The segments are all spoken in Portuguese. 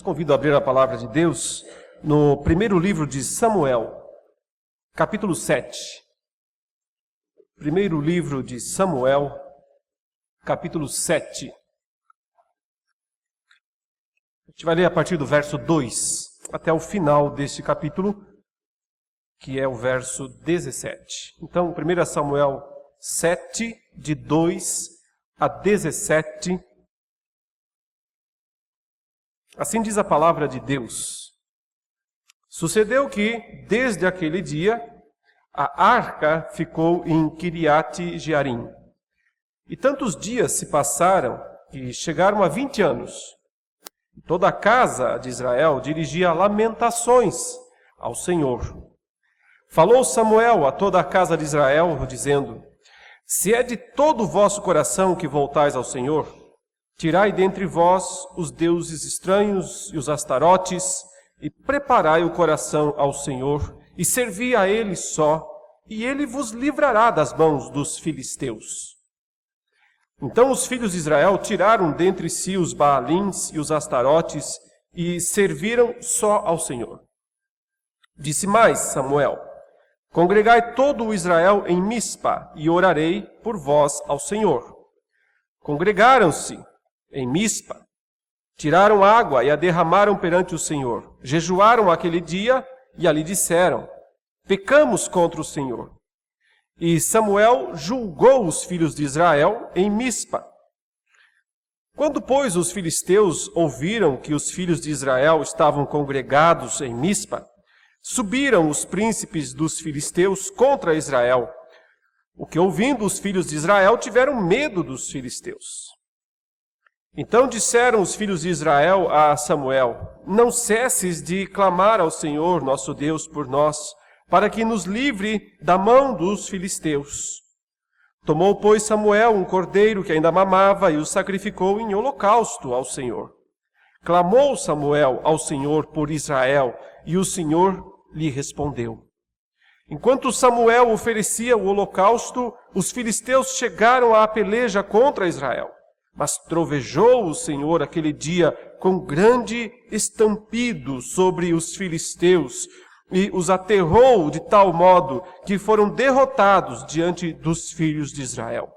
Convido a abrir a palavra de Deus no primeiro livro de Samuel, capítulo 7. Primeiro livro de Samuel, capítulo 7. A gente vai ler a partir do verso 2 até o final deste capítulo, que é o verso 17. Então, 1 Samuel 7, de 2 a 17. Assim diz a palavra de Deus. Sucedeu que, desde aquele dia, a arca ficou em Kiriat Jearim. E tantos dias se passaram que chegaram a 20 anos. E toda a casa de Israel dirigia lamentações ao Senhor. Falou Samuel a toda a casa de Israel, dizendo: Se é de todo o vosso coração que voltais ao Senhor, tirai dentre vós os deuses estranhos e os astarotes, e preparai o coração ao Senhor, e servi a Ele só, e Ele vos livrará das mãos dos filisteus. Então os filhos de Israel tiraram dentre si os Baalins e os astarotes, e serviram só ao Senhor. Disse mais Samuel: Congregai todo o Israel em Mispa, e orarei por vós ao Senhor. Congregaram-se em Mispa, tiraram água e a derramaram perante o Senhor. Jejuaram aquele dia e ali disseram: Pecamos contra o Senhor. E Samuel julgou os filhos de Israel em Mispa. Quando, pois, os filisteus ouviram que os filhos de Israel estavam congregados em Mispa, subiram os príncipes dos filisteus contra Israel. O que, ouvindo os filhos de Israel, tiveram medo dos filisteus. Então disseram os filhos de Israel a Samuel: Não cesses de clamar ao Senhor nosso Deus por nós, para que nos livre da mão dos filisteus. Tomou, pois, Samuel um cordeiro que ainda mamava e o sacrificou em holocausto ao Senhor. Clamou Samuel ao Senhor por Israel, e o Senhor lhe respondeu. Enquanto Samuel oferecia o holocausto, os filisteus chegaram à peleja contra Israel. Mas trovejou o Senhor aquele dia com grande estampido sobre os filisteus e os aterrou de tal modo que foram derrotados diante dos filhos de Israel.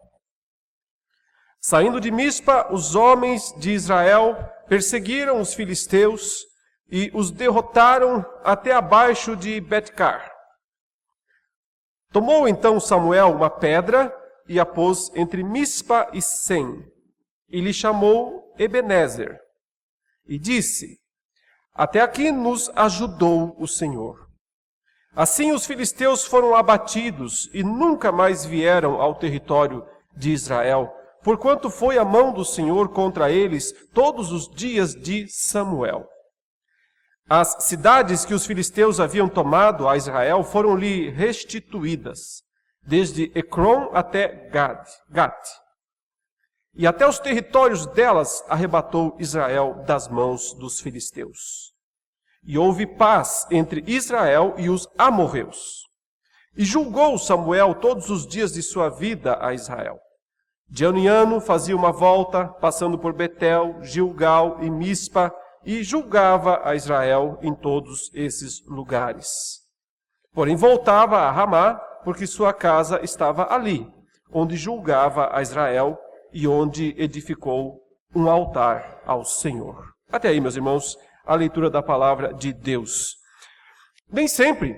Saindo de Mispa, os homens de Israel perseguiram os filisteus e os derrotaram até abaixo de Betcar. Tomou então Samuel uma pedra e a pôs entre Mispa e Sem, e lhe chamou Ebenezer, e disse: Até aqui nos ajudou o Senhor. Assim os filisteus foram abatidos e nunca mais vieram ao território de Israel, porquanto foi a mão do Senhor contra eles todos os dias de Samuel. As cidades que os filisteus haviam tomado a Israel foram-lhe restituídas, desde Ecrom até Gat. E até os territórios delas arrebatou Israel das mãos dos filisteus. E houve paz entre Israel e os amorreus. E julgou Samuel todos os dias de sua vida a Israel. De ano em ano fazia uma volta, passando por Betel, Gilgal e Mispa, e julgava a Israel em todos esses lugares. Porém voltava a Ramá, porque sua casa estava ali, onde julgava a Israel, e onde edificou um altar ao Senhor. Até aí, meus irmãos, a leitura da palavra de Deus. Nem sempre,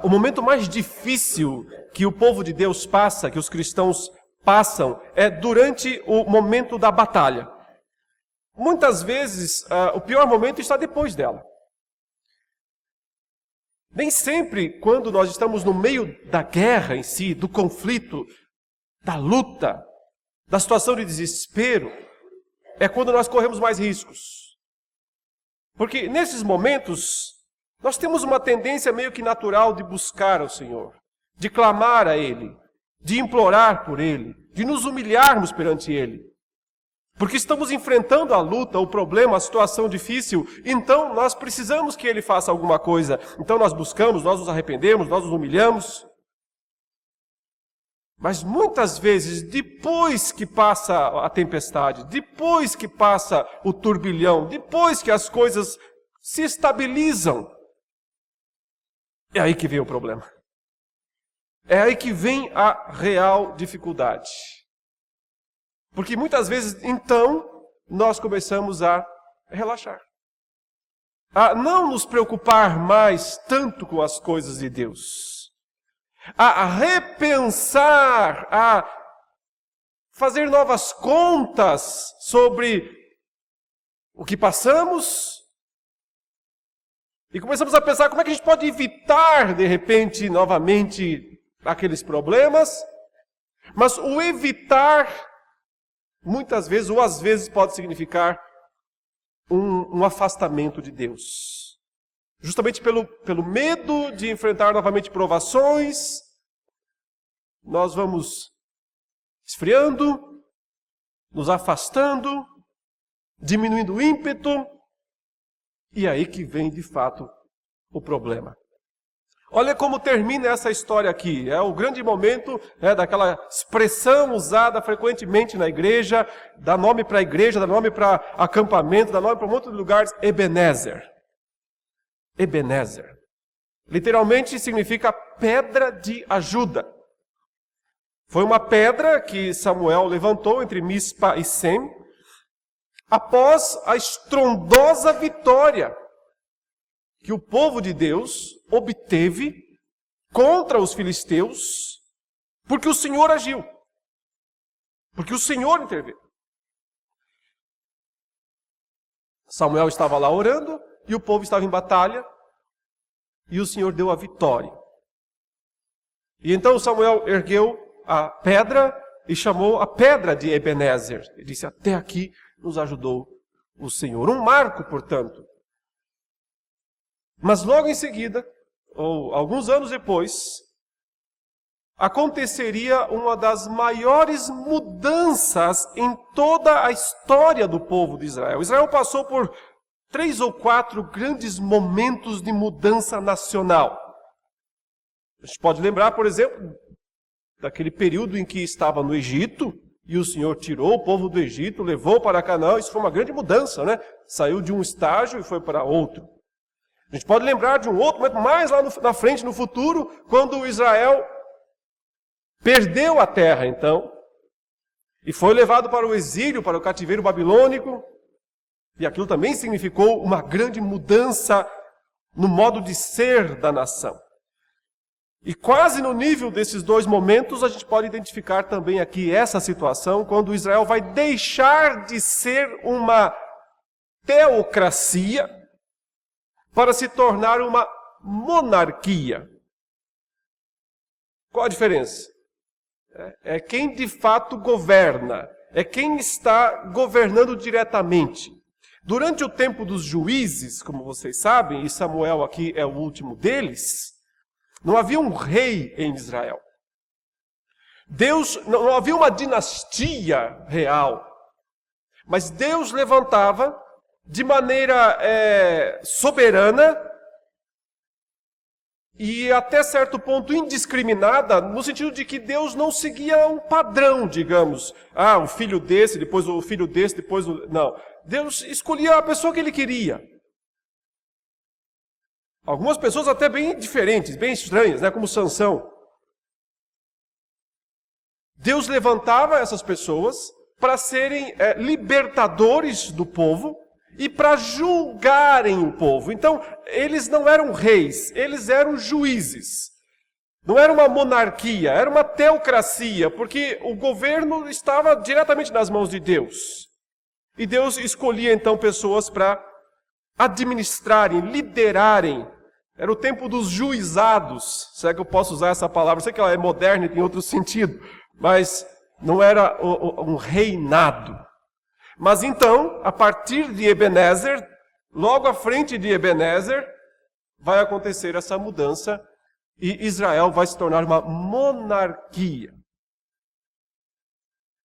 o momento mais difícil que o povo de Deus passa, que os cristãos passam, é durante o momento da batalha. Muitas vezes, o pior momento está depois dela. Nem sempre, quando nós estamos no meio da guerra em si, do conflito, da luta, da situação de desespero, é quando nós corremos mais riscos. Porque nesses momentos, nós temos uma tendência meio que natural de buscar ao Senhor, de clamar a Ele, de implorar por Ele, de nos humilharmos perante Ele. Porque estamos enfrentando a luta, o problema, a situação difícil, então nós precisamos que Ele faça alguma coisa. Então nós buscamos, nós nos arrependemos, nós nos humilhamos. Mas muitas vezes, depois que passa a tempestade, depois que passa o turbilhão, depois que as coisas se estabilizam, é aí que vem o problema. É aí que vem a real dificuldade. Porque muitas vezes, então, nós começamos a relaxar. A não nos preocupar mais tanto com as coisas de Deus. A repensar, a fazer novas contas sobre o que passamos. E começamos a pensar como é que a gente pode evitar, de repente, novamente, aqueles problemas. Mas o evitar, muitas vezes, ou às vezes, pode significar um afastamento de Deus. Justamente pelo medo de enfrentar novamente provações, nós vamos esfriando, nos afastando, diminuindo o ímpeto, e aí que vem de fato o problema. Olha como termina essa história aqui. É o grande momento daquela expressão usada frequentemente na igreja, dá nome para a igreja, dá nome para acampamento, dá nome para um monte de lugares, Ebenezer. Ebenezer. Literalmente significa pedra de ajuda. Foi uma pedra que Samuel levantou entre Mispa e Sem, após a estrondosa vitória que o povo de Deus obteve contra os filisteus, porque o Senhor agiu. Porque o Senhor interveio. Samuel estava lá orando, e o povo estava em batalha, e o Senhor deu a vitória. E então Samuel ergueu a pedra e chamou a pedra de Ebenezer. Ele disse, até aqui nos ajudou o Senhor. Um marco, portanto. Mas logo em seguida, ou alguns anos depois, aconteceria uma das maiores mudanças em toda a história do povo de Israel. Israel passou por 3 ou 4 grandes momentos de mudança nacional. A gente pode lembrar, por exemplo, daquele período em que estava no Egito, e o Senhor tirou o povo do Egito, levou para Canaã. Isso foi uma grande mudança, né? Saiu de um estágio e foi para outro. A gente pode lembrar de um outro momento mais lá na frente, no futuro, quando Israel perdeu a terra, então, e foi levado para o exílio, para o cativeiro babilônico. E aquilo também significou uma grande mudança no modo de ser da nação. E quase no nível desses dois momentos, a gente pode identificar também aqui essa situação, quando Israel vai deixar de ser uma teocracia para se tornar uma monarquia. Qual a diferença? É quem de fato governa, é quem está governando diretamente. Durante o tempo dos juízes, como vocês sabem, e Samuel aqui é o último deles, não havia um rei em Israel. Não havia uma dinastia real. Mas Deus levantava de maneira soberana e até certo ponto indiscriminada, no sentido de que Deus não seguia um padrão, digamos. O filho desse, depois o filho desse, depois o... Não. Deus escolhia a pessoa que ele queria. Algumas pessoas até bem diferentes, bem estranhas, né? Como Sansão. Deus levantava essas pessoas para serem libertadores do povo e para julgarem o povo. Então, eles não eram reis, eles eram juízes. Não era uma monarquia, era uma teocracia, porque o governo estava diretamente nas mãos de Deus. E Deus escolhia então pessoas para administrarem, liderarem. Era o tempo dos juizados. Será que eu posso usar essa palavra? Eu sei que ela é moderna e tem outro sentido, mas não era um reinado. Mas então, a partir de Ebenezer, logo à frente de Ebenezer, vai acontecer essa mudança e Israel vai se tornar uma monarquia.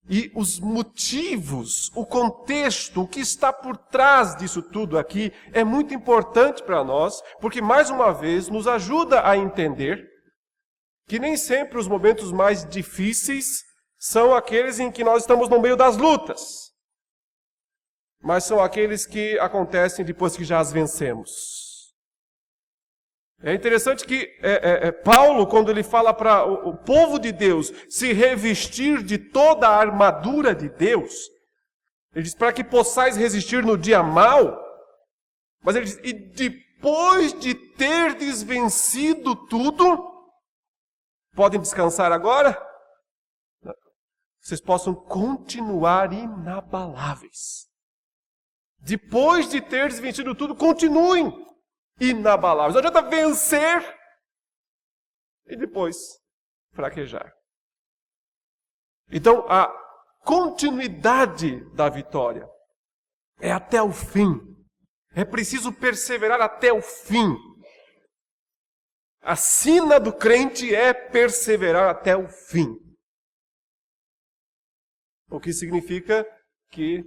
E os motivos, o contexto, o que está por trás disso tudo aqui é muito importante para nós, porque mais uma vez nos ajuda a entender que nem sempre os momentos mais difíceis são aqueles em que nós estamos no meio das lutas, mas são aqueles que acontecem depois que já as vencemos. É interessante que Paulo, quando ele fala para o povo de Deus se revestir de toda a armadura de Deus, ele diz para que possais resistir no dia mau, mas ele diz, e depois de terdes vencido tudo, podem descansar agora? Vocês possam continuar inabaláveis. Depois de terdes vencido tudo, continuem inabaláveis. Não adianta vencer e depois fraquejar. Então, a continuidade da vitória é até o fim. É preciso perseverar até o fim. A sina do crente é perseverar até o fim. O que significa que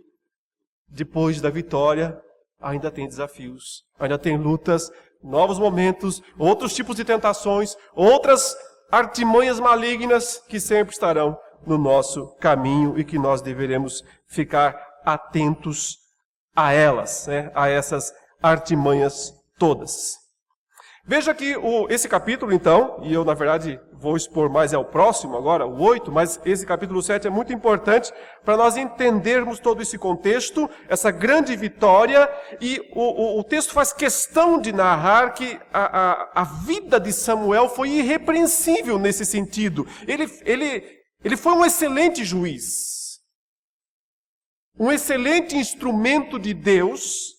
depois da vitória ainda tem desafios, ainda tem lutas, novos momentos, outros tipos de tentações, outras artimanhas malignas que sempre estarão no nosso caminho e que nós deveremos ficar atentos a elas, né? A essas artimanhas todas. Veja que esse capítulo, então, e eu, na verdade, vou expor mais o próximo agora, o 8, mas esse capítulo 7 é muito importante para nós entendermos todo esse contexto, essa grande vitória, e o texto faz questão de narrar que a vida de Samuel foi irrepreensível nesse sentido. Ele foi um excelente juiz, um excelente instrumento de Deus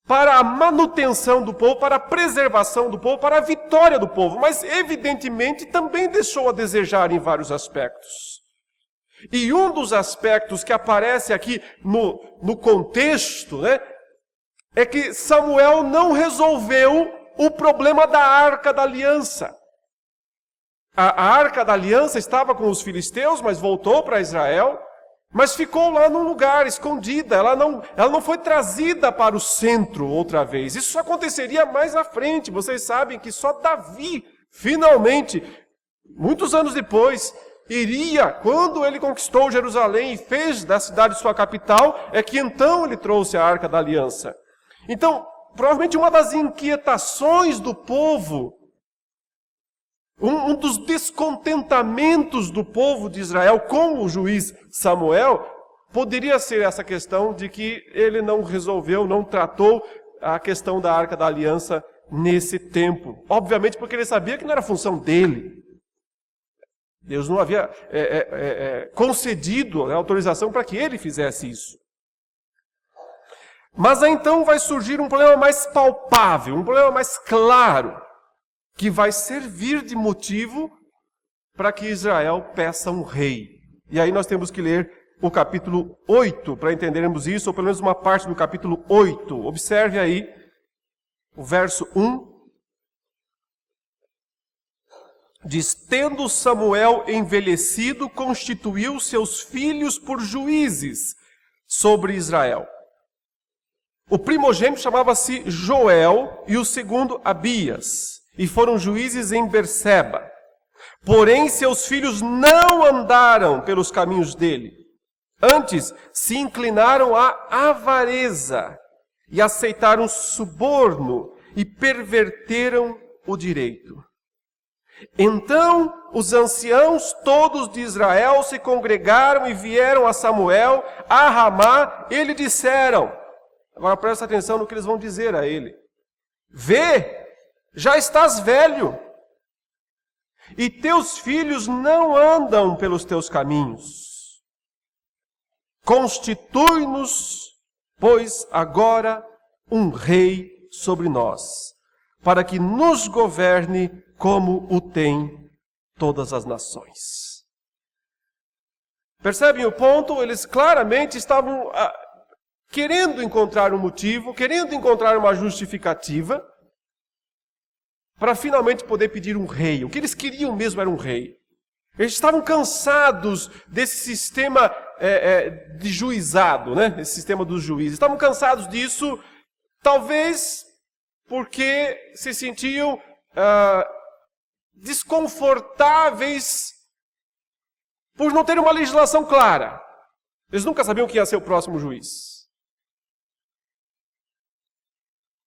para a manutenção do povo, para a preservação do povo, para a vitória do povo. Mas, evidentemente, também deixou a desejar em vários aspectos. E um dos aspectos que aparece aqui no contexto, né, é que Samuel não resolveu o problema da Arca da Aliança. A Arca da Aliança estava com os filisteus, mas voltou para Israel. Mas ficou lá num lugar, escondida. Ela não foi trazida para o centro outra vez. Isso aconteceria mais à frente. Vocês sabem que só Davi, finalmente, muitos anos depois, iria, quando ele conquistou Jerusalém e fez da cidade sua capital, é que então ele trouxe a Arca da Aliança. Então, provavelmente uma das inquietações do povo, um dos descontentamentos do povo de Israel com o juiz Samuel, poderia ser essa questão de que ele não resolveu, não tratou a questão da Arca da Aliança nesse tempo. Obviamente porque ele sabia que não era função dele. Deus não havia concedido a autorização para que ele fizesse isso. Mas aí então vai surgir um problema mais palpável, um problema mais claro, que vai servir de motivo para que Israel peça um rei. E aí nós temos que ler o capítulo 8 para entendermos isso, ou pelo menos uma parte do capítulo 8. Observe aí o verso 1. Diz, tendo Samuel envelhecido, constituiu seus filhos por juízes sobre Israel. O primogênito chamava-se Joel e o segundo Abias, e foram juízes em Berseba. Porém, seus filhos não andaram pelos caminhos dele. Antes, se inclinaram à avareza e aceitaram suborno e perverteram o direito. Então, os anciãos todos de Israel se congregaram e vieram a Samuel, a Ramá, e lhe disseram, agora presta atenção no que eles vão dizer a ele. Vê, já estás velho, e teus filhos não andam pelos teus caminhos. Constitui-nos, pois, agora um rei sobre nós, para que nos governe como o tem todas as nações. Percebem o ponto? Eles claramente estavam querendo encontrar um motivo, querendo encontrar uma justificativa, para finalmente poder pedir um rei. O que eles queriam mesmo era um rei. Eles estavam cansados desse sistema de juizado, né? Esse sistema dos juízes. Estavam cansados disso, talvez porque se sentiam desconfortáveis por não ter uma legislação clara. Eles nunca sabiam quem ia ser o próximo juiz.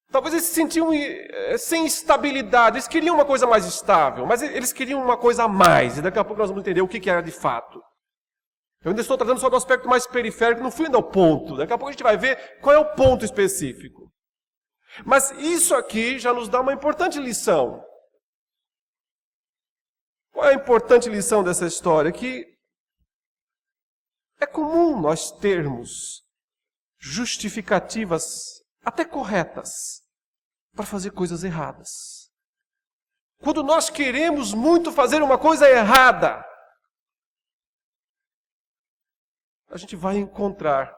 Talvez eles se sentiam sem estabilidade. Eles queriam uma coisa mais estável, mas eles queriam uma coisa a mais. E daqui a pouco nós vamos entender o que era de fato. Eu ainda estou tratando só do aspecto mais periférico, não fui ainda ao ponto. Daqui a pouco a gente vai ver qual é o ponto específico. Mas isso aqui já nos dá uma importante lição. Qual é a importante lição dessa história? Que é comum nós termos justificativas até corretas para fazer coisas erradas. Quando nós queremos muito fazer uma coisa errada, a gente vai encontrar,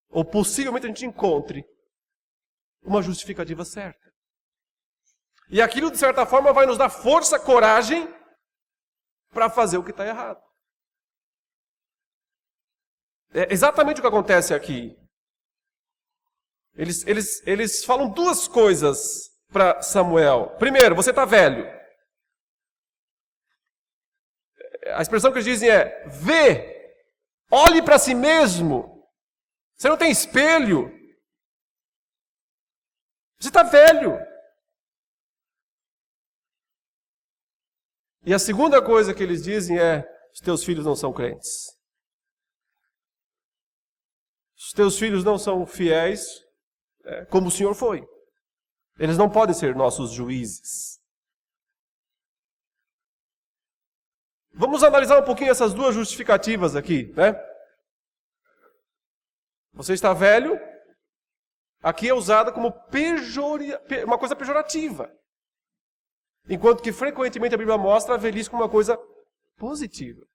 ou possivelmente a gente encontre, uma justificativa certa. E aquilo, de certa forma, vai nos dar força, coragem para fazer o que está errado. É exatamente o que acontece aqui. Eles falam duas coisas para Samuel. Primeiro, você está velho. A expressão que eles dizem é: vê, olhe para si mesmo. Você não tem espelho. Você está velho. E a segunda coisa que eles dizem é: os teus filhos não são crentes. Os teus filhos não são fiéis como o Senhor foi. Eles não podem ser nossos juízes. Vamos analisar um pouquinho essas duas justificativas aqui, né? Você está velho, aqui é usada como uma coisa pejorativa. Enquanto que frequentemente a Bíblia mostra a velhice como uma coisa positiva.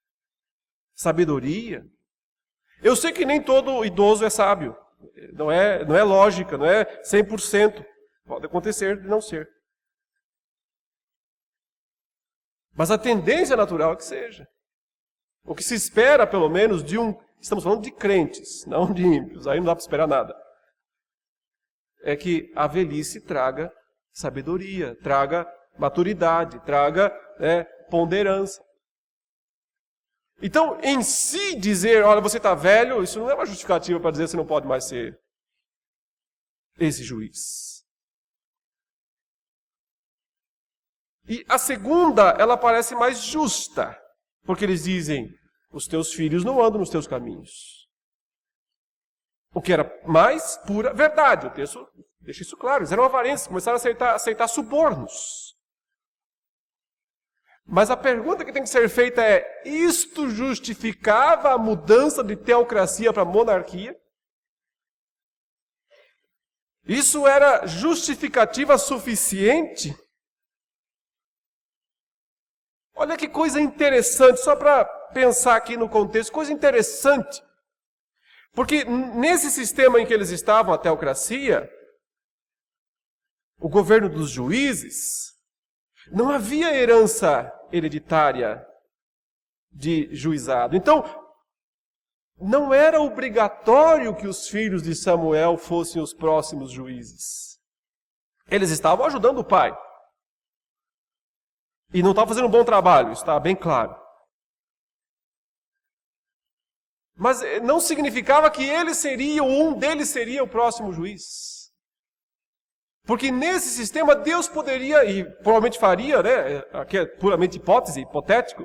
Sabedoria. Eu sei que nem todo idoso é sábio. Não é lógica, não é 100%. Pode acontecer de não ser. Mas a tendência natural é que seja. O que se espera, pelo menos, estamos falando de crentes, não de ímpios, aí não dá para esperar nada. É que a velhice traga sabedoria, traga maturidade, traga ponderância. Então, em si dizer, olha, você está velho, isso não é uma justificativa para dizer que você não pode mais ser esse juiz. E a segunda, ela parece mais justa, porque eles dizem, os teus filhos não andam nos teus caminhos. O que era mais pura verdade. O texto deixa isso claro. Eles eram avarentos, começaram a aceitar subornos. Mas a pergunta que tem que ser feita é: isto justificava a mudança de teocracia para monarquia? Isso era justificativa suficiente? Olha que coisa interessante, só para pensar aqui no contexto, coisa interessante. Porque nesse sistema em que eles estavam, a teocracia, o governo dos juízes, não havia herança hereditária de juizado. Então, não era obrigatório que os filhos de Samuel fossem os próximos juízes. Eles estavam ajudando o pai. E não estavam fazendo um bom trabalho, está bem claro. Mas não significava que um deles seria o próximo juiz. Porque nesse sistema Deus poderia, e provavelmente faria, aqui é puramente hipotético,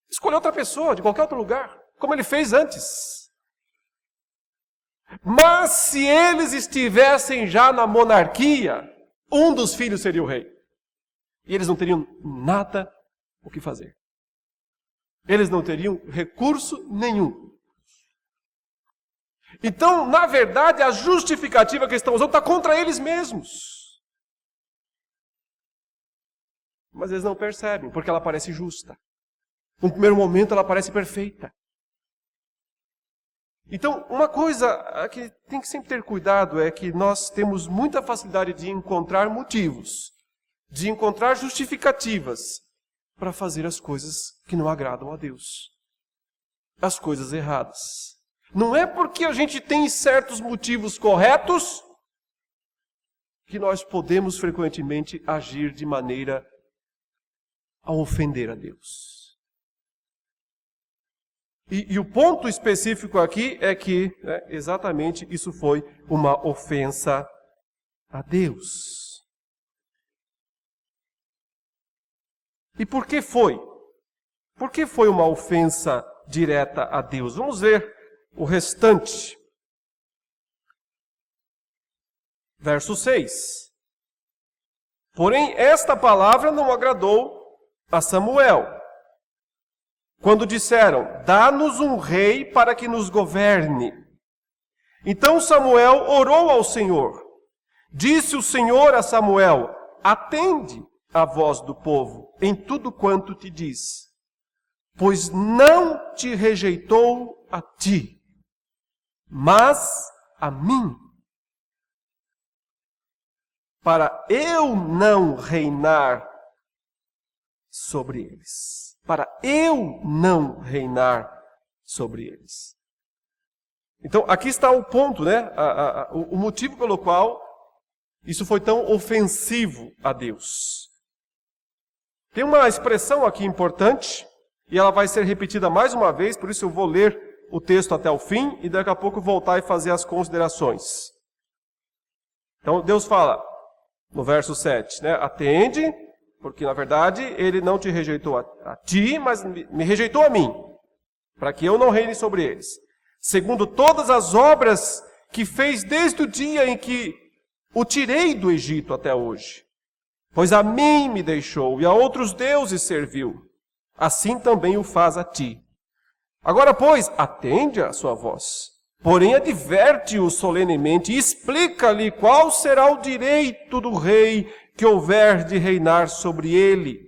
escolher outra pessoa de qualquer outro lugar, como ele fez antes. Mas se eles estivessem já na monarquia, um dos filhos seria o rei. E eles não teriam nada o que fazer. Eles não teriam recurso nenhum. Então, na verdade, a justificativa que eles estão usando está contra eles mesmos. Mas eles não percebem, porque ela parece justa. No primeiro momento, ela parece perfeita. Então, uma coisa que tem que sempre ter cuidado é que nós temos muita facilidade de encontrar motivos, de encontrar justificativas para fazer as coisas que não agradam a Deus. As coisas erradas. Não é porque a gente tem certos motivos corretos que nós podemos frequentemente agir de maneira a ofender a Deus. E o ponto específico aqui é que exatamente isso foi uma ofensa a Deus. E por que foi? Por que foi uma ofensa direta a Deus? Vamos ver o restante. Verso 6. Porém, esta palavra não agradou a Samuel, quando disseram: dá-nos um rei para que nos governe. Então Samuel orou ao Senhor. Disse o Senhor a Samuel: atende a voz do povo em tudo quanto te diz, pois não te rejeitou a ti, mas a mim, para eu não reinar sobre eles. Para eu não reinar sobre eles. Então, aqui está o ponto, né? O motivo pelo qual isso foi tão ofensivo a Deus. Tem uma expressão aqui importante, e ela vai ser repetida mais uma vez, por isso eu vou ler o texto até o fim, e daqui a pouco voltar e fazer as considerações. Então, Deus fala, no verso 7, né? Atende, porque na verdade ele não te rejeitou a ti, mas me rejeitou a mim, para que eu não reine sobre eles. Segundo todas as obras que fez desde o dia em que o tirei do Egito até hoje. Pois a mim me deixou e a outros deuses serviu. Assim também o faz a ti. Agora, pois, atende a sua voz. Porém, adverte-o solenemente e explica-lhe qual será o direito do rei que houver de reinar sobre ele.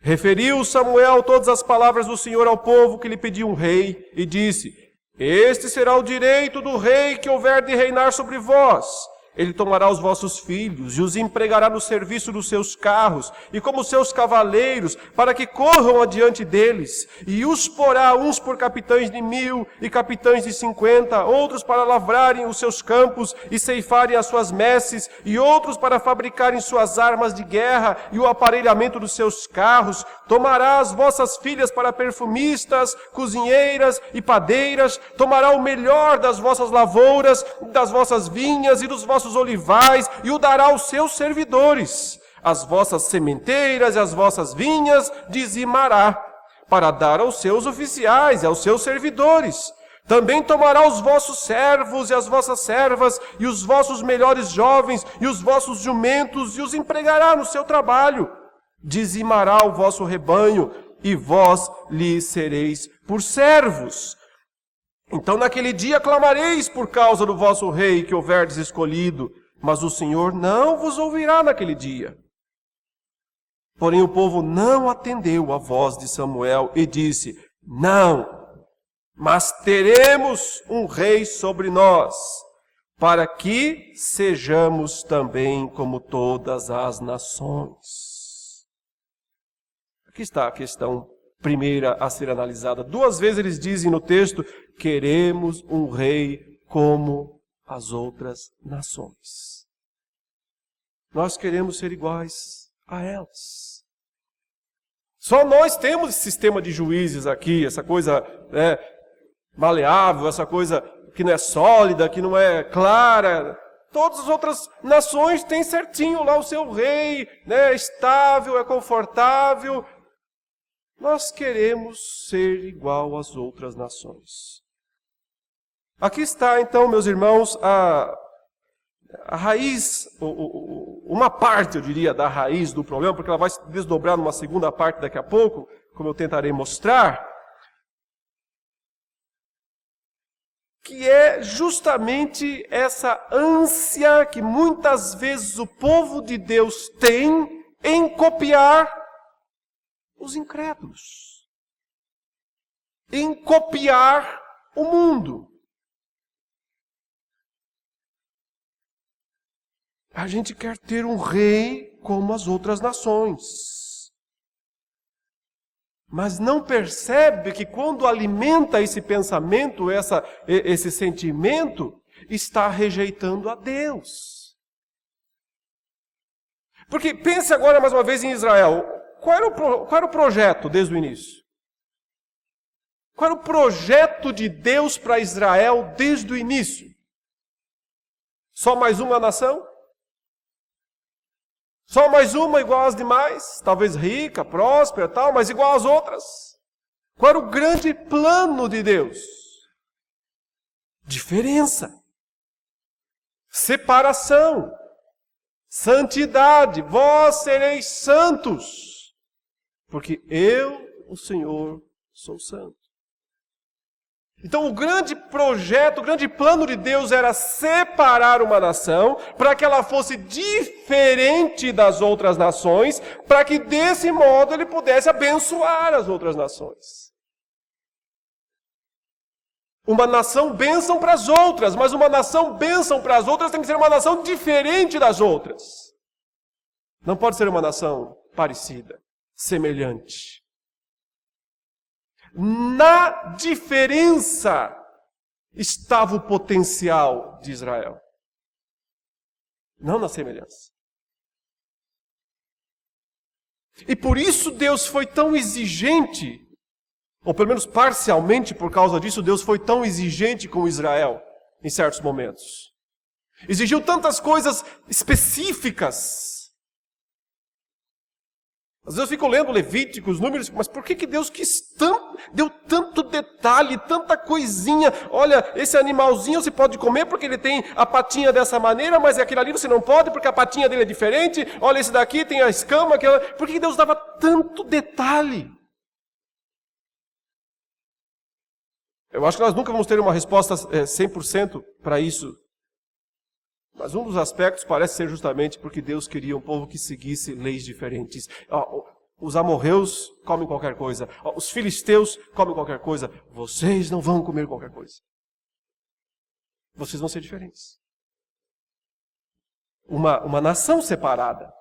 Referiu Samuel todas as palavras do Senhor ao povo que lhe pediu um rei e disse: este será o direito do rei que houver de reinar sobre vós. Ele tomará os vossos filhos e os empregará no serviço dos seus carros e como seus cavaleiros, para que corram adiante deles. E os porá uns por capitães de 1000 e capitães de 50, outros para lavrarem os seus campos e ceifarem as suas messes, e outros para fabricarem suas armas de guerra e o aparelhamento dos seus carros. Tomará as vossas filhas para perfumistas, cozinheiras e padeiras. Tomará o melhor das vossas lavouras, das vossas vinhas e dos vossos olivais, e o dará aos seus servidores. As vossas sementeiras e as vossas vinhas dizimará, para dar aos seus oficiais e aos seus servidores. Também tomará os vossos servos e as vossas servas, e os vossos melhores jovens, e os vossos jumentos, e os empregará no seu trabalho. Dizimará o vosso rebanho, e vós lhe sereis por servos. Então naquele dia clamareis por causa do vosso rei que houverdes escolhido, mas o Senhor não vos ouvirá naquele dia. Porém o povo não atendeu à voz de Samuel e disse: não, mas teremos um rei sobre nós, para que sejamos também como todas as nações. Aqui está a questão primeira a ser analisada. 2 vezes eles dizem no texto: queremos um rei como as outras nações. Nós queremos ser iguais a elas. Só nós temos esse sistema de juízes aqui, essa coisa maleável, essa coisa que não é sólida, que não é clara. Todas as outras nações têm certinho lá o seu rei, né, estável, é confortável. Nós queremos ser igual às outras nações. Aqui está, então, meus irmãos, a raiz, uma parte, eu diria, da raiz do problema, porque ela vai se desdobrar numa segunda parte daqui a pouco, como eu tentarei mostrar, que é justamente essa ânsia que muitas vezes o povo de Deus tem em copiar os incrédulos, em copiar o mundo. A gente quer ter um rei como as outras nações, mas não percebe que quando alimenta esse pensamento, esse sentimento, está rejeitando a Deus. Porque pense agora mais uma vez em Israel. qual era o projeto desde o início? Qual era o projeto de Deus para Israel desde o início? Só mais uma nação? Só mais uma igual às demais? Talvez rica, próspera, tal, mas igual às outras? Qual era o grande plano de Deus? Diferença. Separação. Santidade. Vós sereis santos, porque eu, o Senhor, sou santo. Então o grande projeto, o grande plano de Deus era separar uma nação para que ela fosse diferente das outras nações, para que desse modo ele pudesse abençoar as outras nações. Uma nação bênção para as outras, mas uma nação bênção para as outras tem que ser uma nação diferente das outras. Não pode ser uma nação parecida, semelhante. Na diferença estava o potencial de Israel, não na semelhança. E por isso Deus foi tão exigente, ou pelo menos parcialmente por causa disso, Deus foi tão exigente com Israel em certos momentos. Exigiu tantas coisas específicas. Às vezes eu fico lendo Levíticos, Números, mas por que Deus deu tanto detalhe, tanta coisinha? Olha, esse animalzinho você pode comer porque ele tem a patinha dessa maneira, mas aquele ali você não pode porque a patinha dele é diferente. Olha, esse daqui tem a escama. Por que Deus dava tanto detalhe? Eu acho que nós nunca vamos ter uma resposta 100% para isso. Mas um dos aspectos parece ser justamente porque Deus queria um povo que seguisse leis diferentes. Os amorreus comem qualquer coisa. Os filisteus comem qualquer coisa. Vocês não vão comer qualquer coisa. Vocês vão ser diferentes. Uma nação separada.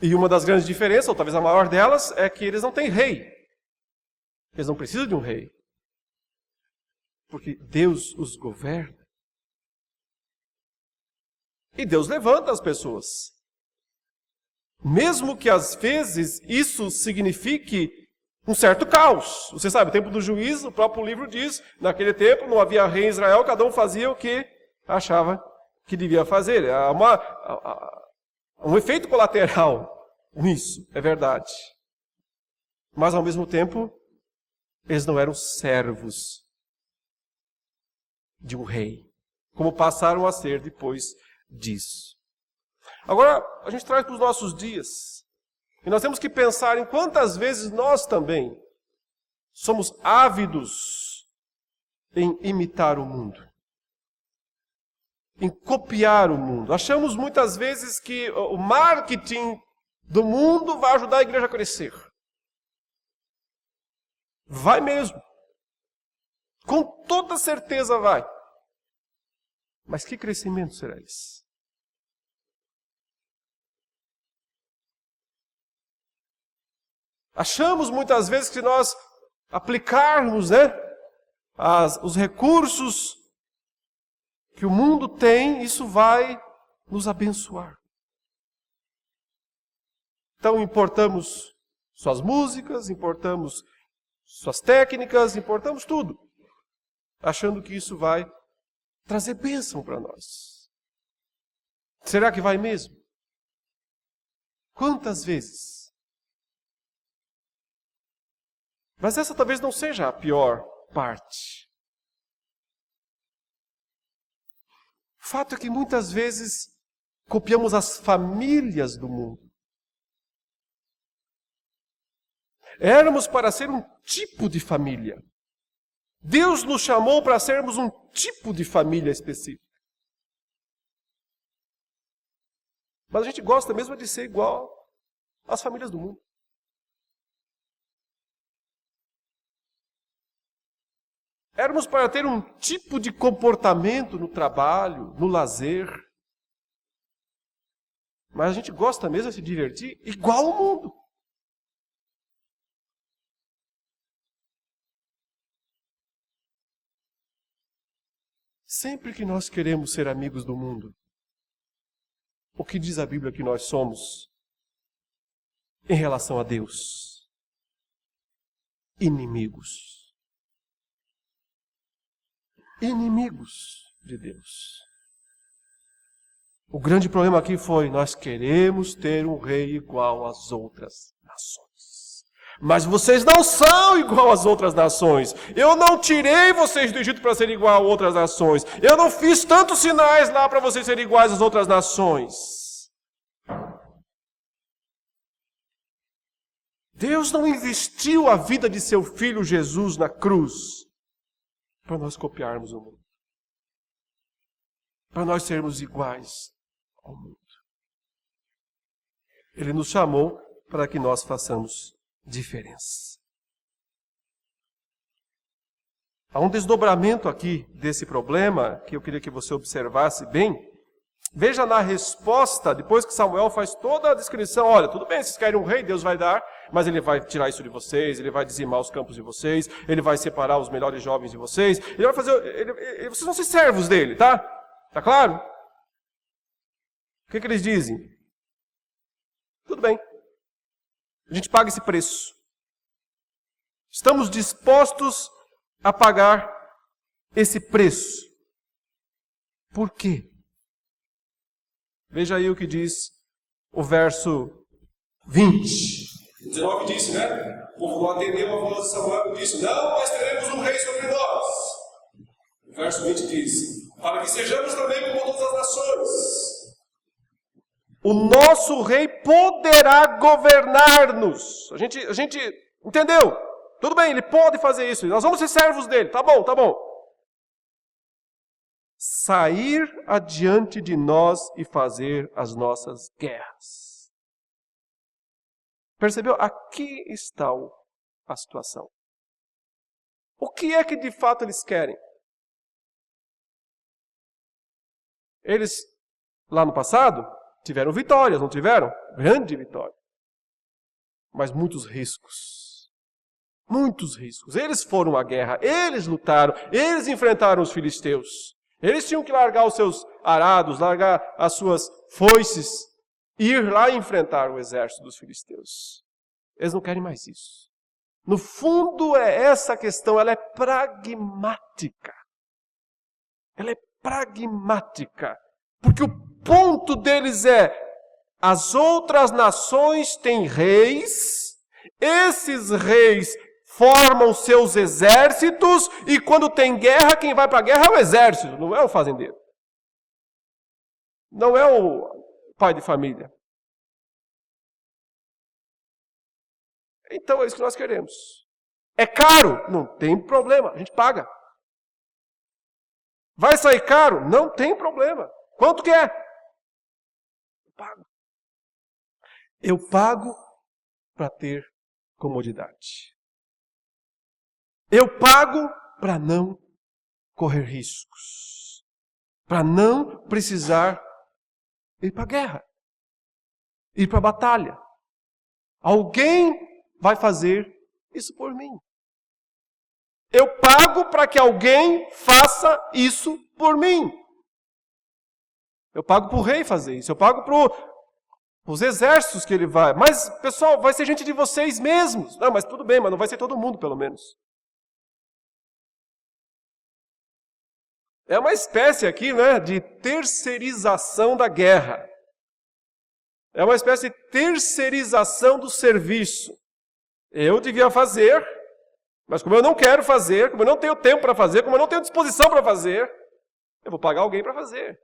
E uma das grandes diferenças, ou talvez a maior delas, é que eles não têm rei. Eles não precisam de um rei. Porque Deus os governa. E Deus levanta as pessoas. Mesmo que às vezes isso signifique um certo caos. Você sabe, o tempo do juízo, o próprio livro diz, naquele tempo não havia rei em Israel, cada um fazia o que achava que devia fazer. Há um efeito colateral nisso, é verdade. Mas ao mesmo tempo, eles não eram servos de um rei, como passaram a ser depois disso. Agora, a gente traz para os nossos dias. E nós temos que pensar em quantas vezes nós também somos ávidos em imitar o mundo. Em copiar o mundo. Achamos muitas vezes que o marketing do mundo vai ajudar a igreja a crescer. Vai mesmo. Com toda certeza vai. Mas que crescimento será esse? Achamos muitas vezes que se nós aplicarmos os recursos que o mundo tem, isso vai nos abençoar. Então importamos suas músicas, importamos suas técnicas, importamos tudo, achando que isso vai trazer bênção para nós. Será que vai mesmo? Quantas vezes? Mas essa talvez não seja a pior parte. O fato é que muitas vezes copiamos as famílias do mundo. Éramos para ser um tipo de família. Deus nos chamou para sermos um tipo de família específica. Mas a gente gosta mesmo de ser igual às famílias do mundo. Éramos para ter um tipo de comportamento no trabalho, no lazer. Mas a gente gosta mesmo de se divertir igual ao mundo. Sempre que nós queremos ser amigos do mundo, o que diz a Bíblia que nós somos? em relação a Deus? Inimigos. Inimigos de Deus. O grande problema aqui foi, nós queremos ter um rei igual às outras nações. Mas vocês não são igual às outras nações. Eu não tirei vocês do Egito para ser igual a outras nações. Eu não fiz tantos sinais lá para vocês serem iguais às outras nações. Deus não investiu a vida de seu Filho Jesus na cruz para nós copiarmos o mundo. Para nós sermos iguais ao mundo. Ele nos chamou para que nós façamos diferença. Há um desdobramento aqui desse problema que eu queria que você observasse bem. Veja na resposta, depois que Samuel faz toda a descrição, olha, tudo bem, vocês querem um rei, Deus vai dar, mas ele vai tirar isso de vocês, ele vai dizimar os campos de vocês, ele vai separar os melhores jovens de vocês, ele vai fazer, vocês vão ser servos dele, tá? Tá claro? O que eles dizem? Tudo bem. A gente paga esse preço. Estamos dispostos a pagar esse preço. Por quê? Veja aí o que diz o verso 20. 19 disse, né? O povo não atendeu a voz de Samuel e disse, não, mas teremos um rei sobre nós. O verso 20 diz, para que sejamos também como todas as nações. O nosso rei poderá governar-nos. A gente entendeu? Tudo bem, ele pode fazer isso. Nós vamos ser servos dele. Tá bom, tá bom. Sair adiante de nós e fazer as nossas guerras. Percebeu? Aqui está a situação. O que é que de fato eles querem? Eles, lá no passado, tiveram vitórias, não tiveram? Grande vitória. Mas muitos riscos. Muitos riscos. Eles foram à guerra, eles lutaram, eles enfrentaram os filisteus. Eles tinham que largar os seus arados, largar as suas foices e ir lá e enfrentar o exército dos filisteus. Eles não querem mais isso. No fundo, essa questão, ela é pragmática. Ela é pragmática. Porque o ponto deles é, as outras nações têm reis, esses reis formam seus exércitos, e quando tem guerra, quem vai para a guerra é o exército, não é o fazendeiro. Não é o pai de família. Então é isso que nós queremos. É caro? Não tem problema, a gente paga. Vai sair caro? Não tem problema. Quanto que é? Eu pago. Eu pago para ter comodidade. Eu pago para não correr riscos. Para não precisar ir para a guerra. Ir para a batalha. Alguém vai fazer isso por mim. Eu pago para que alguém faça isso por mim. Eu pago para o rei fazer isso. Eu pago para os exércitos que ele vai. Mas, pessoal, vai ser gente de vocês mesmos. Não, mas tudo bem, mas não vai ser todo mundo, pelo menos. É uma espécie aqui, né, de terceirização da guerra. É uma espécie de terceirização do serviço. Eu devia fazer, mas como eu não quero fazer, como eu não tenho tempo para fazer, como eu não tenho disposição para fazer, eu vou pagar alguém para fazer.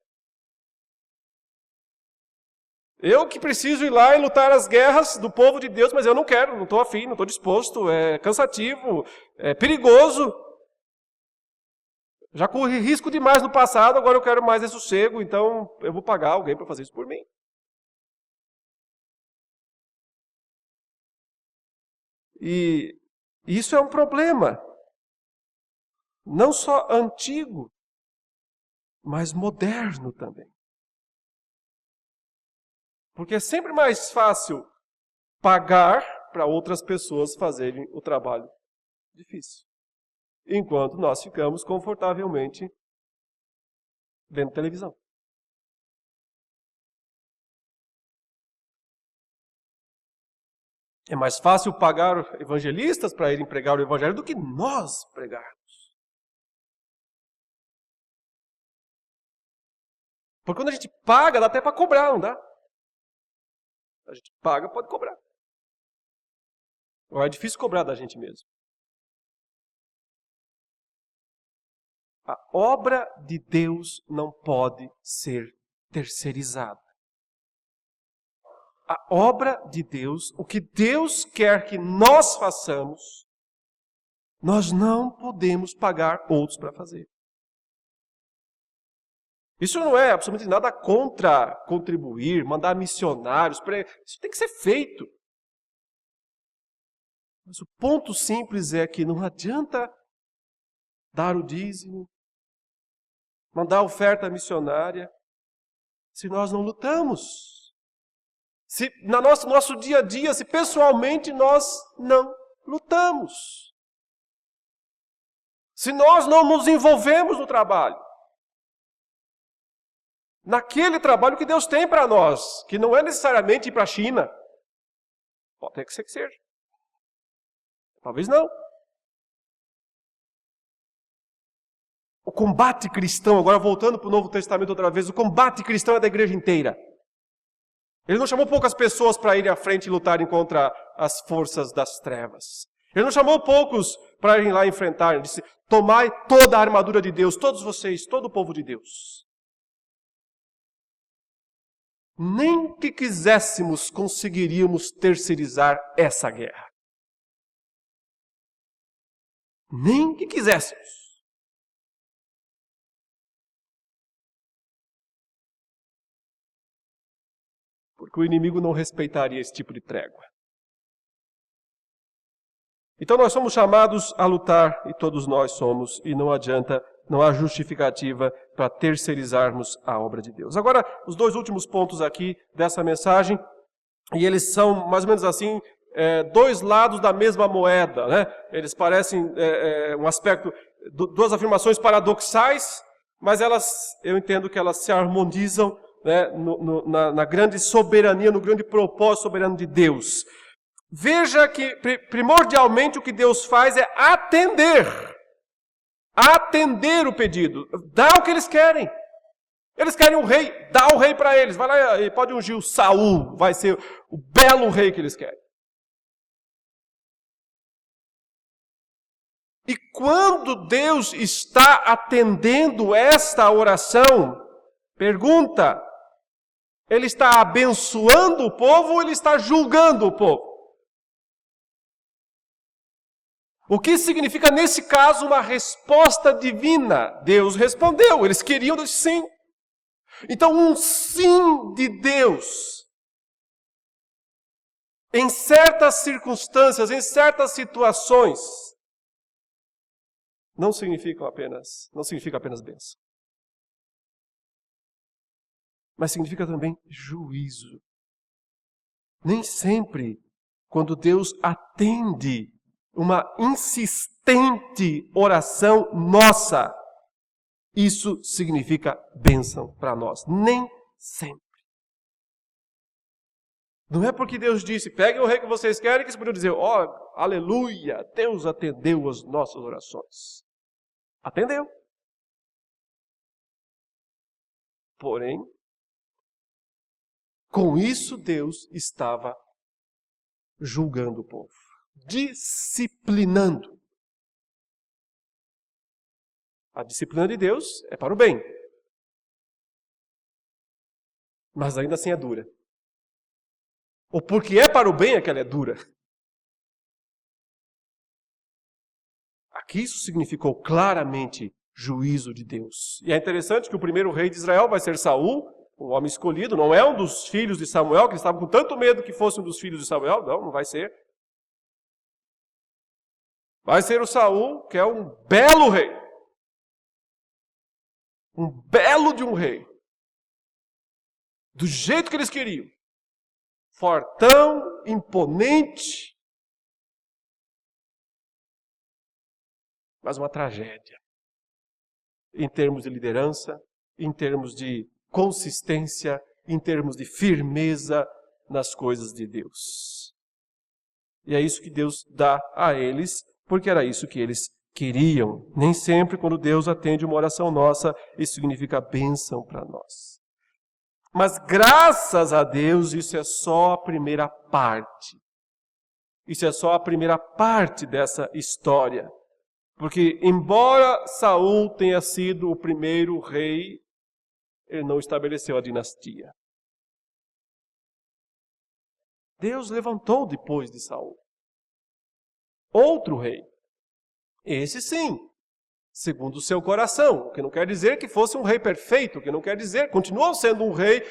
Eu que preciso ir lá e lutar as guerras do povo de Deus, mas eu não quero, não estou afim, não estou disposto, é cansativo, é perigoso. Já corri risco demais no passado, agora eu quero mais sossego, então eu vou pagar alguém para fazer isso por mim. E isso é um problema, não só antigo, mas moderno também. Porque é sempre mais fácil pagar para outras pessoas fazerem o trabalho difícil. Enquanto nós ficamos confortavelmente vendo televisão. É mais fácil pagar evangelistas para irem pregar o evangelho do que nós pregarmos. Porque quando a gente paga, dá até para cobrar, não dá? A gente paga, pode cobrar. Ou é difícil cobrar da gente mesmo. A obra de Deus não pode ser terceirizada. A obra de Deus, o que Deus quer que nós façamos, nós não podemos pagar outros para fazer. Isso não é absolutamente nada contra contribuir, mandar missionários. Isso tem que ser feito. Mas o ponto simples é que não adianta dar o dízimo, mandar oferta missionária, se nós não lutamos. Se no nosso dia a dia, se pessoalmente nós não lutamos. Se nós não nos envolvemos no trabalho. Naquele trabalho que Deus tem para nós, que não é necessariamente ir para a China. Pode ser que seja. Talvez não. O combate cristão, agora voltando para o Novo Testamento outra vez, o combate cristão é da igreja inteira. Ele não chamou poucas pessoas para irem à frente e lutarem contra as forças das trevas. Ele não chamou poucos para irem lá enfrentar. Ele disse, tomai toda a armadura de Deus, todos vocês, todo o povo de Deus. Nem que quiséssemos, conseguiríamos terceirizar essa guerra. Nem que quiséssemos. Porque o inimigo não respeitaria esse tipo de trégua. Então nós somos chamados a lutar, e todos nós somos, e não adianta, não há justificativa para terceirizarmos a obra de Deus. Agora, os dois últimos pontos aqui dessa mensagem, e eles são mais ou menos assim, dois lados da mesma moeda, né? Eles parecem um aspecto, duas afirmações paradoxais, mas eu entendo que elas se harmonizam, né, na grande soberania, no grande propósito soberano de Deus. Veja que, primordialmente, o que Deus faz é atender o pedido, dá o que eles querem. Eles querem um rei, dá o rei para eles. Vai lá e pode ungir o Saul, vai ser o belo rei que eles querem. E quando Deus está atendendo esta oração, pergunta, ele está abençoando o povo ou ele está julgando o povo? O que significa, nesse caso, uma resposta divina? Deus respondeu, eles queriam dizer sim. Então, um sim de Deus, em certas circunstâncias, em certas situações, não significa apenas bênção. Mas significa também juízo. Nem sempre, quando Deus atende uma insistente oração nossa, isso significa bênção para nós. Nem sempre. Não é porque Deus disse, peguem o rei que vocês querem, que vocês poderiam dizer, aleluia, Deus atendeu as nossas orações. Atendeu. Porém, com isso Deus estava julgando o povo, disciplinando. A disciplina de Deus é para o bem, mas ainda assim é dura. Ou porque é para o bem é que ela é dura. Aqui isso significou claramente juízo de Deus. E é interessante que o primeiro rei de Israel vai ser Saul, um homem escolhido, não é um dos filhos de Samuel, que eles estavam com tanto medo que fosse um dos filhos de Samuel. Não vai ser. Vai ser o Saul, que é um belo rei. Um belo de um rei. Do jeito que eles queriam. Fortão, imponente. Mas uma tragédia. Em termos de liderança, em termos de consistência, em termos de firmeza nas coisas de Deus. E é isso que Deus dá a eles, porque era isso que eles queriam. Nem sempre, quando Deus atende uma oração nossa, isso significa bênção para nós. Mas graças a Deus, isso é só a primeira parte. Isso é só a primeira parte dessa história. Porque, embora Saul tenha sido o primeiro rei, ele não estabeleceu a dinastia. Deus levantou depois de Saul outro rei. Esse sim, segundo o seu coração. O que não quer dizer que fosse um rei perfeito. O que não quer dizer, continuou sendo um rei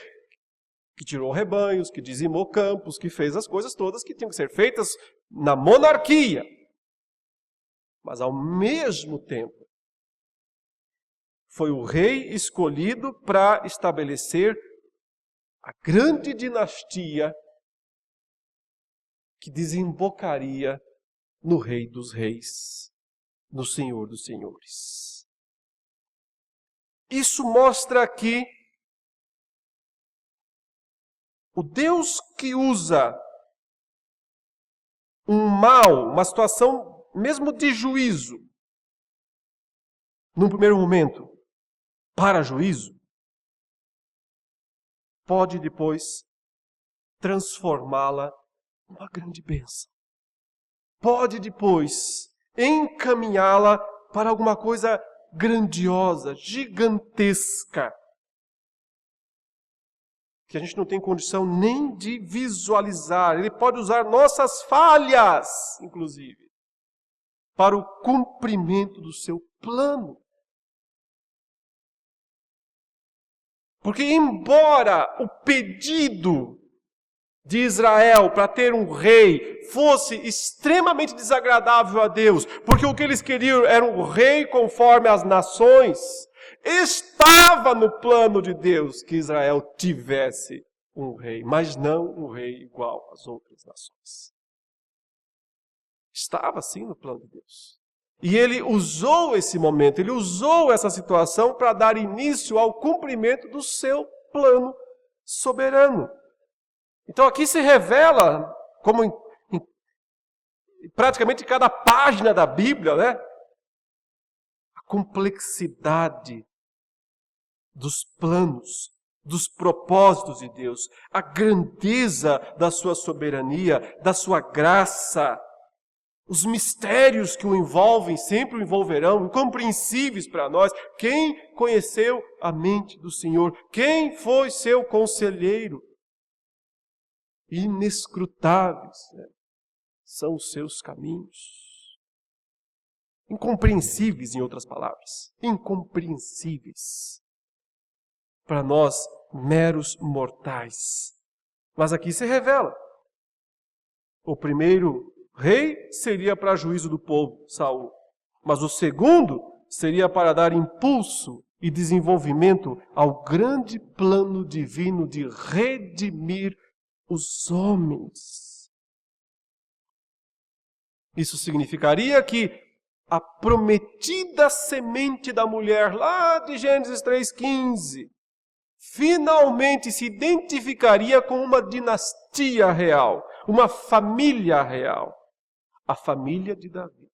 que tirou rebanhos, que dizimou campos, que fez as coisas todas que tinham que ser feitas na monarquia. Mas ao mesmo tempo, foi o rei escolhido para estabelecer a grande dinastia que desembocaria no Rei dos Reis, no Senhor dos Senhores. Isso mostra aqui o Deus que usa um mal, uma situação mesmo de juízo, num primeiro momento, para juízo, pode depois transformá-la numa grande bênção. Pode depois encaminhá-la para alguma coisa grandiosa, gigantesca, que a gente não tem condição nem de visualizar. Ele pode usar nossas falhas, inclusive, para o cumprimento do seu plano. Porque embora o pedido de Israel para ter um rei fosse extremamente desagradável a Deus, porque o que eles queriam era um rei conforme as nações, estava no plano de Deus que Israel tivesse um rei, mas não um rei igual às outras nações. Estava sim no plano de Deus. E ele usou esse momento, ele usou essa situação para dar início ao cumprimento do seu plano soberano. Então aqui se revela, como em praticamente cada página da Bíblia, né? A complexidade dos planos, dos propósitos de Deus, a grandeza da sua soberania, da sua graça, os mistérios que o envolvem, sempre o envolverão, incompreensíveis para nós. Quem conheceu a mente do Senhor? Quem foi seu conselheiro? Inescrutáveis, né, são os seus caminhos. Incompreensíveis, em outras palavras. Incompreensíveis para nós, meros mortais. Mas aqui se revela. O primeiro rei seria para juízo do povo, Saul. Mas o segundo seria para dar impulso e desenvolvimento ao grande plano divino de redimir os homens. Isso significaria que a prometida semente da mulher, lá de Gênesis 3,15, finalmente se identificaria com uma dinastia real, uma família real, a família de Davi.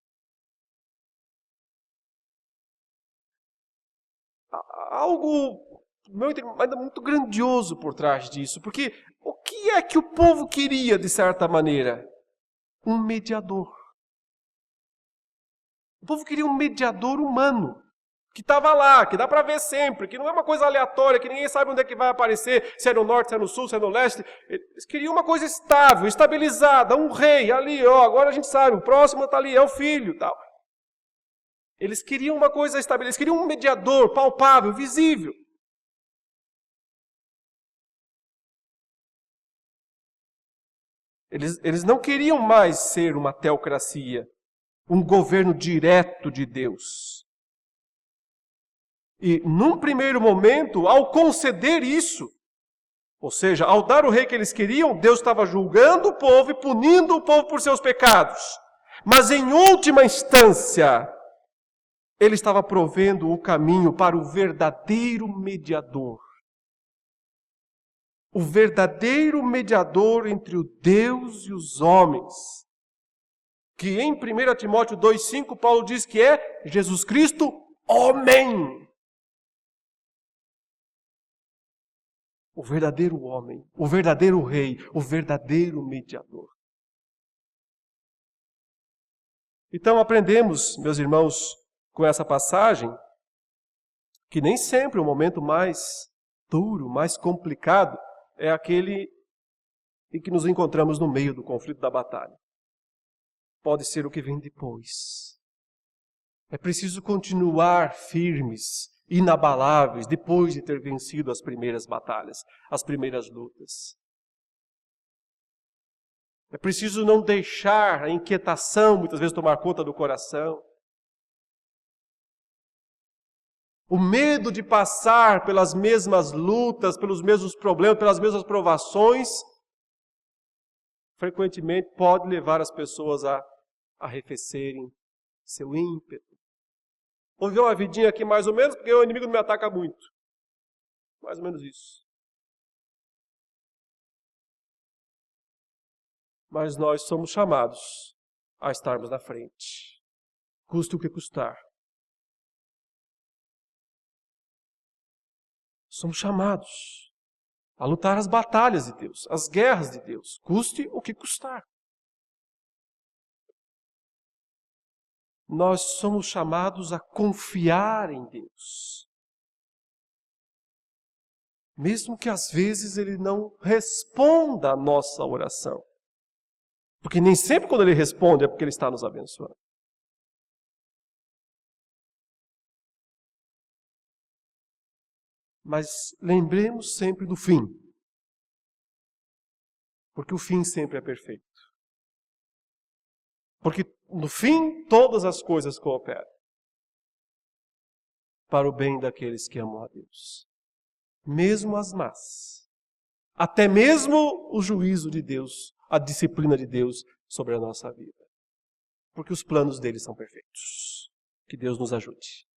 Algo ainda muito grandioso por trás disso, porque o que é que o povo queria, de certa maneira? Um mediador. O povo queria um mediador humano, que estava lá, que dá para ver sempre, que não é uma coisa aleatória, que ninguém sabe onde é que vai aparecer, se é no norte, se é no sul, se é no leste. Eles queriam uma coisa estável, estabilizada, um rei, ali, ó, agora a gente sabe, o próximo está ali, é o filho, tal. Eles queriam uma coisa estável, eles queriam um mediador palpável, visível. Eles não queriam mais ser uma teocracia, um governo direto de Deus. E, num primeiro momento, ao conceder isso, ou seja, ao dar o rei que eles queriam, Deus estava julgando o povo e punindo o povo por seus pecados. Mas, em última instância, Ele estava provendo o caminho para o verdadeiro mediador. O verdadeiro mediador entre o Deus e os homens. que em 1 Timóteo 2,5 Paulo diz que é Jesus Cristo, homem. O verdadeiro homem, o verdadeiro rei, o verdadeiro mediador. Então aprendemos, meus irmãos, com essa passagem, que nem sempre o momento mais duro, mais complicado, é aquele em que nos encontramos no meio do conflito da batalha. Pode ser o que vem depois. É preciso continuar firmes, inabaláveis, depois de ter vencido as primeiras batalhas, as primeiras lutas. É preciso não deixar a inquietação, muitas vezes, tomar conta do coração. O medo de passar pelas mesmas lutas, pelos mesmos problemas, pelas mesmas provações, frequentemente pode levar as pessoas a arrefecerem seu ímpeto. Vou viver uma vidinha aqui mais ou menos, porque o inimigo não me ataca muito. Mais ou menos isso. Mas nós somos chamados a estarmos na frente. Custe o que custar. Somos chamados a lutar as batalhas de Deus, as guerras de Deus, custe o que custar. Nós somos chamados a confiar em Deus. Mesmo que às vezes Ele não responda a nossa oração. Porque nem sempre quando Ele responde é porque Ele está nos abençoando. Mas lembremos sempre do fim. Porque o fim sempre é perfeito. Porque no fim todas as coisas cooperam para o bem daqueles que amam a Deus. Mesmo as más. Até mesmo o juízo de Deus, a disciplina de Deus sobre a nossa vida. Porque os planos dele são perfeitos. Que Deus nos ajude.